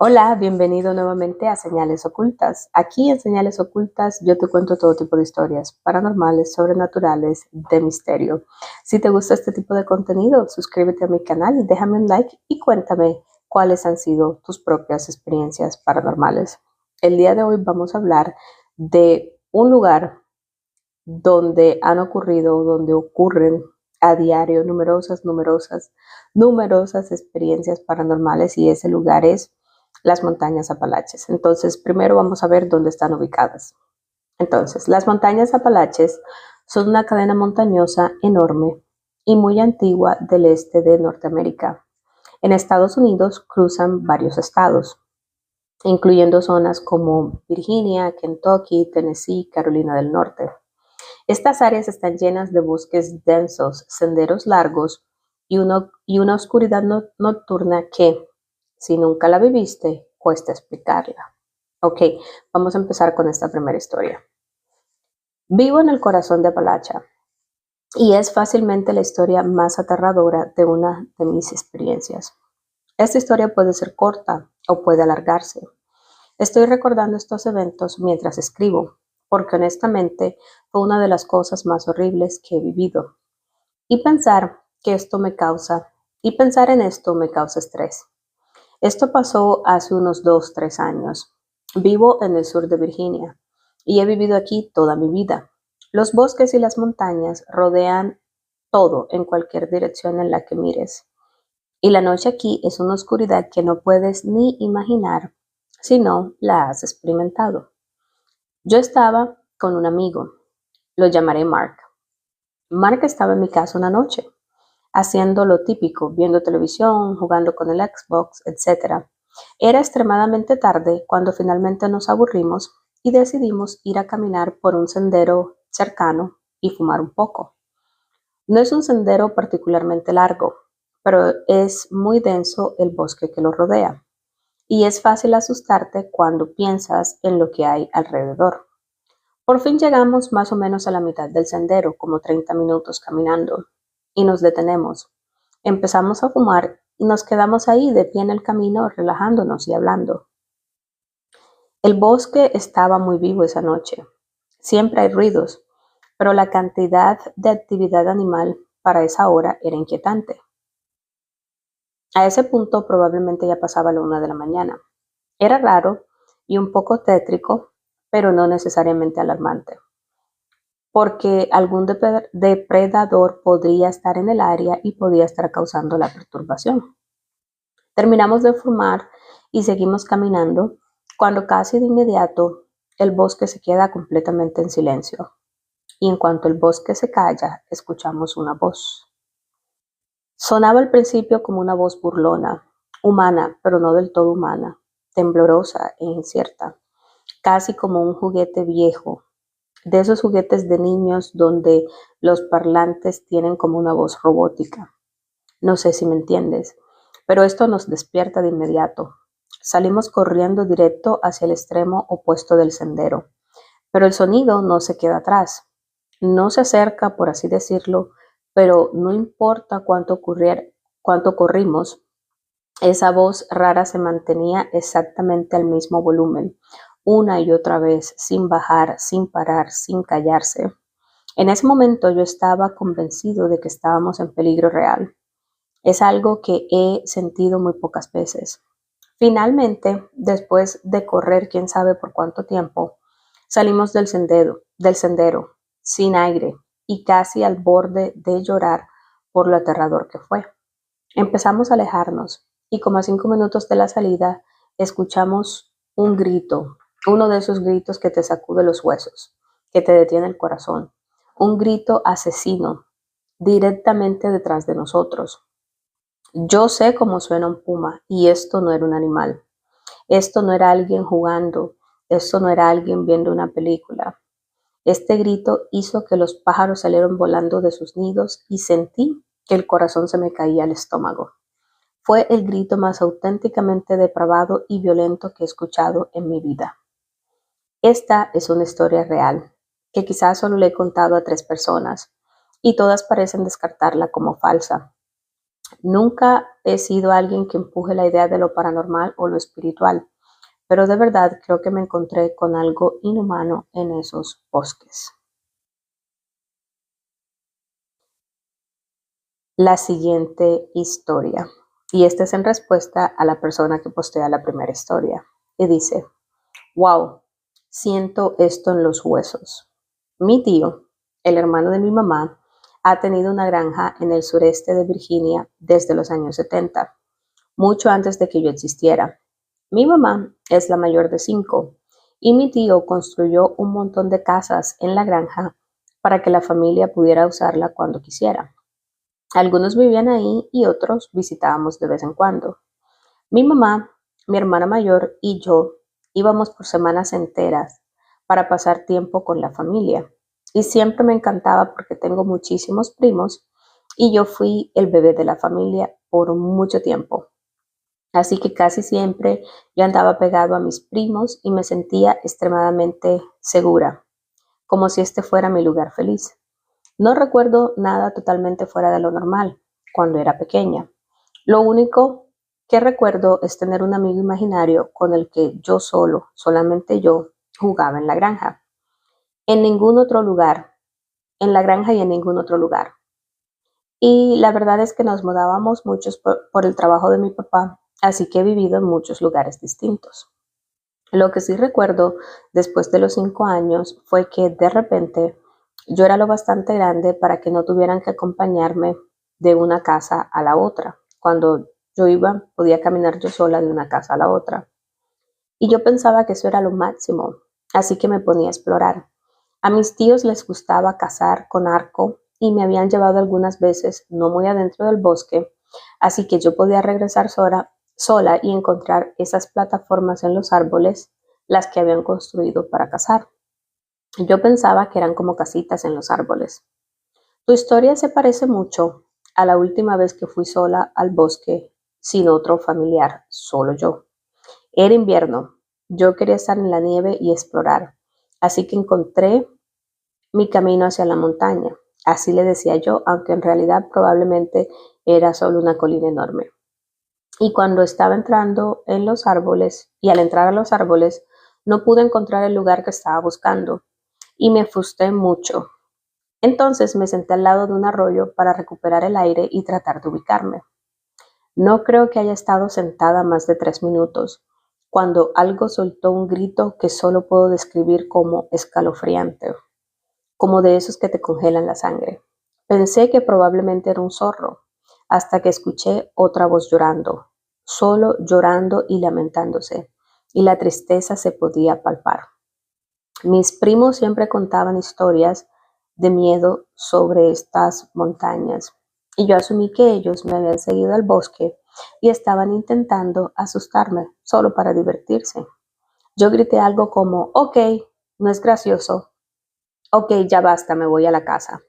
Hola, bienvenido nuevamente a Señales Ocultas. Aquí en Señales Ocultas yo te cuento todo tipo de historias paranormales, sobrenaturales, de misterio. Si te gusta este tipo de contenido, suscríbete a mi canal, déjame un like y cuéntame cuáles han sido tus propias experiencias paranormales. El día de hoy vamos a hablar de un lugar donde han ocurrido, donde ocurren a diario numerosas experiencias paranormales y ese lugar es las montañas Apalaches. Entonces, primero vamos a ver dónde están ubicadas. Entonces, las montañas Apalaches son una cadena montañosa enorme y muy antigua del este de Norteamérica. En Estados Unidos cruzan varios estados, incluyendo zonas como Virginia, Kentucky, Tennessee, Carolina del Norte. Estas áreas están llenas de bosques densos, senderos largos y una oscuridad nocturna que, si nunca la viviste, cuesta explicarla. Ok, vamos a empezar con esta primera historia. Vivo en el corazón de Apalacha y es fácilmente la historia más aterradora de una de mis experiencias. Esta historia puede ser corta o puede alargarse. Estoy recordando estos eventos mientras escribo, porque honestamente fue una de las cosas más horribles que he vivido. Y pensar en esto me causa estrés. Esto pasó hace unos 2, 3 años. Vivo en el sur de Virginia y he vivido aquí toda mi vida. Los bosques y las montañas rodean todo en cualquier dirección en la que mires. Y la noche aquí es una oscuridad que no puedes ni imaginar si no la has experimentado. Yo estaba con un amigo, lo llamaré Mark. Mark estaba en mi casa una noche, haciendo lo típico, viendo televisión, jugando con el Xbox, etc. Era extremadamente tarde cuando finalmente nos aburrimos y decidimos ir a caminar por un sendero cercano y fumar un poco. No es un sendero particularmente largo, pero es muy denso el bosque que lo rodea y es fácil asustarte cuando piensas en lo que hay alrededor. Por fin llegamos más o menos a la mitad del sendero, como 30 minutos caminando, y nos detenemos. Empezamos a fumar y nos quedamos ahí de pie en el camino, relajándonos y hablando. El bosque estaba muy vivo esa noche. Siempre hay ruidos, pero la cantidad de actividad animal para esa hora era inquietante. A ese punto probablemente ya pasaba la 1 de la mañana. Era raro y un poco tétrico, pero no necesariamente alarmante, porque algún depredador podría estar en el área y podía estar causando la perturbación. Terminamos de fumar y seguimos caminando cuando casi de inmediato el bosque se queda completamente en silencio. Y en cuanto el bosque se calla, escuchamos una voz. Sonaba al principio como una voz burlona, humana, pero no del todo humana, temblorosa e incierta, casi como un juguete viejo, de esos juguetes de niños donde los parlantes tienen como una voz robótica. No sé si me entiendes, pero esto nos despierta de inmediato. Salimos corriendo directo hacia el extremo opuesto del sendero, pero el sonido no se queda atrás. No se acerca, por así decirlo, pero no importa cuánto corrimos, esa voz rara se mantenía exactamente al mismo volumen, una y otra vez, sin bajar, sin parar, sin callarse. En ese momento yo estaba convencido de que estábamos en peligro real. Es algo que he sentido muy pocas veces. Finalmente, después de correr quién sabe por cuánto tiempo, salimos del sendero, sin aire y casi al borde de llorar por lo aterrador que fue. Empezamos a alejarnos y como a 5 minutos de la salida escuchamos un grito, uno de esos gritos que te sacude los huesos, que te detiene el corazón, un grito asesino directamente detrás de nosotros. Yo sé cómo suena un puma y esto no era un animal, esto no era alguien jugando, esto no era alguien viendo una película. Este grito hizo que los pájaros salieran volando de sus nidos y sentí que el corazón se me caía al estómago. Fue el grito más auténticamente depravado y violento que he escuchado en mi vida. Esta es una historia real, que quizás solo le he contado a 3 personas, y todas parecen descartarla como falsa. Nunca he sido alguien que empuje la idea de lo paranormal o lo espiritual, pero de verdad creo que me encontré con algo inhumano en esos bosques. La siguiente historia, y esta es en respuesta a la persona que postea la primera historia, y dice: wow, siento esto en los huesos. Mi tío, el hermano de mi mamá, ha tenido una granja en el sureste de Virginia desde los años 70, mucho antes de que yo existiera. Mi mamá es la mayor de 5 y mi tío construyó un montón de casas en la granja para que la familia pudiera usarla cuando quisiera. Algunos vivían ahí y otros visitábamos de vez en cuando. Mi mamá, mi hermana mayor y yo íbamos por semanas enteras para pasar tiempo con la familia. Y siempre me encantaba porque tengo muchísimos primos y yo fui el bebé de la familia por mucho tiempo. Así que casi siempre yo andaba pegado a mis primos y me sentía extremadamente segura, como si este fuera mi lugar feliz. No recuerdo nada totalmente fuera de lo normal cuando era pequeña. Lo único que recuerdo es tener un amigo imaginario con el que yo solo, solamente yo, jugaba en la granja. En ningún otro lugar, en la granja y en ningún otro lugar. Y la verdad es que nos mudábamos muchos por el trabajo de mi papá, así que he vivido en muchos lugares distintos. Lo que sí recuerdo después de los 5 años fue que de repente yo era lo bastante grande para que no tuvieran que acompañarme de una casa a la otra. Cuando yo iba, podía caminar yo sola de una casa a la otra. Y yo pensaba que eso era lo máximo, así que me ponía a explorar. A mis tíos les gustaba cazar con arco y me habían llevado algunas veces, no muy adentro del bosque, así que yo podía regresar sola y encontrar esas plataformas en los árboles, las que habían construido para cazar. Yo pensaba que eran como casitas en los árboles. Tu historia se parece mucho a la última vez que fui sola al bosque sin otro familiar, solo yo. Era invierno. Yo quería estar en la nieve y explorar, así que encontré mi camino hacia la montaña. Así le decía yo, aunque en realidad probablemente era solo una colina enorme. Y cuando estaba entrando en los árboles, y al entrar a los árboles, no pude encontrar el lugar que estaba buscando, y me frustré mucho. Entonces me senté al lado de un arroyo para recuperar el aire y tratar de ubicarme. No creo que haya estado sentada más de 3 minutos, cuando algo soltó un grito que solo puedo describir como escalofriante, como de esos que te congelan la sangre. Pensé que probablemente era un zorro, hasta que escuché otra voz llorando, solo llorando y lamentándose, y la tristeza se podía palpar. Mis primos siempre contaban historias de miedo sobre estas montañas, y yo asumí que ellos me habían seguido al bosque y estaban intentando asustarme solo para divertirse. Yo grité algo como: ok, no es gracioso, ok, ya basta, me voy a la casa.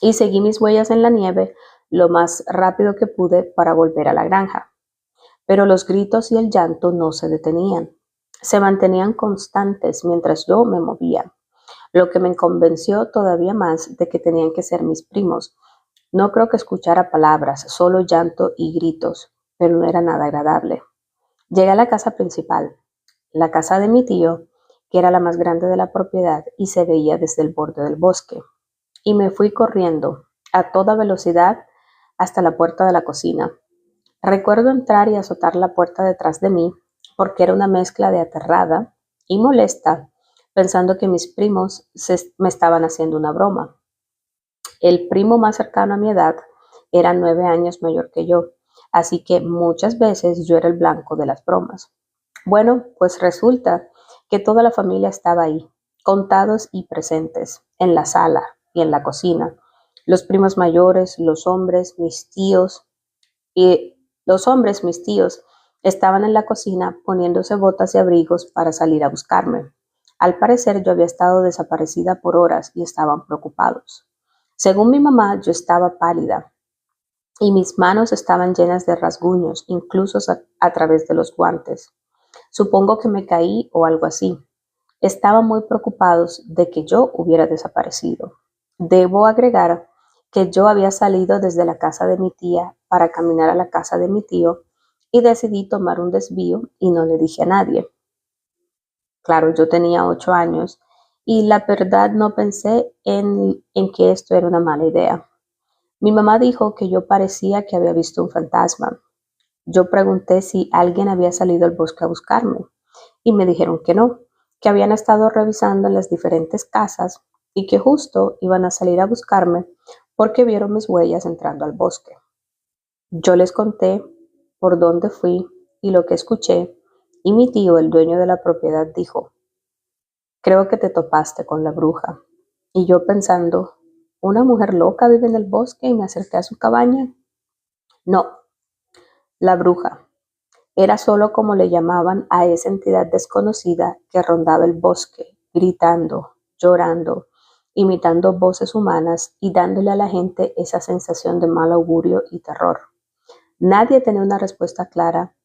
Y seguí mis huellas en la nieve lo más rápido que pude para volver a la granja. Pero los gritos y el llanto no se detenían. Se mantenían constantes mientras yo me movía, lo que me convenció todavía más de que tenían que ser mis primos. No creo que escuchara palabras, solo llanto y gritos, pero no era nada agradable. Llegué a la casa principal, la casa de mi tío, que era la más grande de la propiedad y se veía desde el borde del bosque, y me fui corriendo a toda velocidad hasta la puerta de la cocina. Recuerdo entrar y azotar la puerta detrás de mí porque era una mezcla de aterrada y molesta, pensando que mis primos me estaban haciendo una broma. El primo más cercano a mi edad era 9 años mayor que yo, así que muchas veces yo era el blanco de las bromas. Bueno, pues resulta que toda la familia estaba ahí, contados y presentes, en la sala y en la cocina. Los primos mayores, los hombres, mis tíos, y los hombres, mis tíos, estaban en la cocina poniéndose botas y abrigos para salir a buscarme. Al parecer yo había estado desaparecida por horas y estaban preocupados. Según mi mamá, yo estaba pálida y mis manos estaban llenas de rasguños, incluso a través de los guantes. Supongo que me caí o algo así. Estaban muy preocupados de que yo hubiera desaparecido. Debo agregar que yo había salido desde la casa de mi tía para caminar a la casa de mi tío y decidí tomar un desvío y no le dije a nadie. Claro, yo tenía 8 años y la verdad no pensé en que esto era una mala idea. Mi mamá dijo que yo parecía que había visto un fantasma. Yo pregunté si alguien había salido al bosque a buscarme y me dijeron que no, que habían estado revisando en las diferentes casas y que justo iban a salir a buscarme porque vieron mis huellas entrando al bosque. Yo les conté por dónde fui y lo que escuché y mi tío, el dueño de la propiedad, dijo: creo que te topaste con la bruja. Y yo pensando, ¿una mujer loca vive en el bosque? Y me acerqué a su cabaña. No, la bruja. Era solo como le llamaban a esa entidad desconocida que rondaba el bosque, gritando, llorando, imitando voces humanas y dándole a la gente esa sensación de mal augurio y terror. Nadie tenía una respuesta clara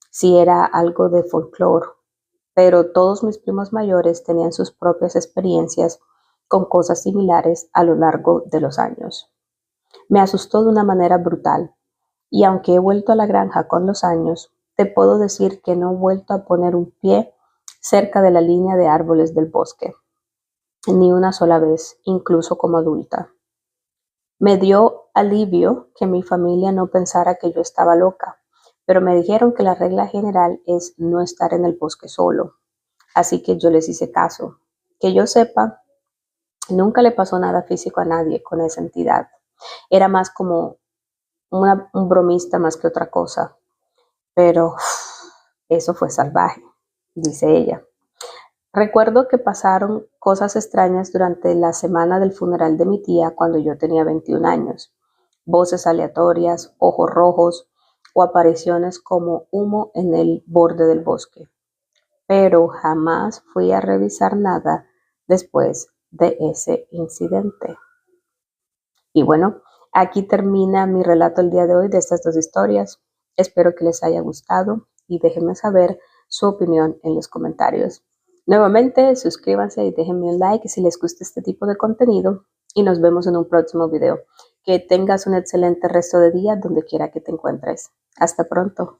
si era algo de folclore, pero todos mis primos mayores tenían sus propias experiencias con cosas similares a lo largo de los años. Me asustó de una manera brutal, y aunque he vuelto a la granja con los años, te puedo decir que no he vuelto a poner un pie cerca de la línea de árboles del bosque, ni una sola vez, incluso como adulta. Me dio alivio que mi familia no pensara que yo estaba loca, pero me dijeron que la regla general es no estar en el bosque solo, así que yo les hice caso. Que yo sepa, nunca le pasó nada físico a nadie con esa entidad. Era más como un bromista más que otra cosa. Pero eso fue salvaje, dice ella. Recuerdo que pasaron cosas extrañas durante la semana del funeral de mi tía cuando yo tenía 21 años. Voces aleatorias, ojos rojos o apariciones como humo en el borde del bosque. Pero jamás fui a revisar nada después de ese incidente. Y bueno, aquí termina mi relato el día de hoy de estas dos historias. Espero que les haya gustado y déjenme saber su opinión en los comentarios. Nuevamente, suscríbanse y déjenme un like si les gusta este tipo de contenido y nos vemos en un próximo video. Que tengas un excelente resto de día donde quiera que te encuentres. Hasta pronto.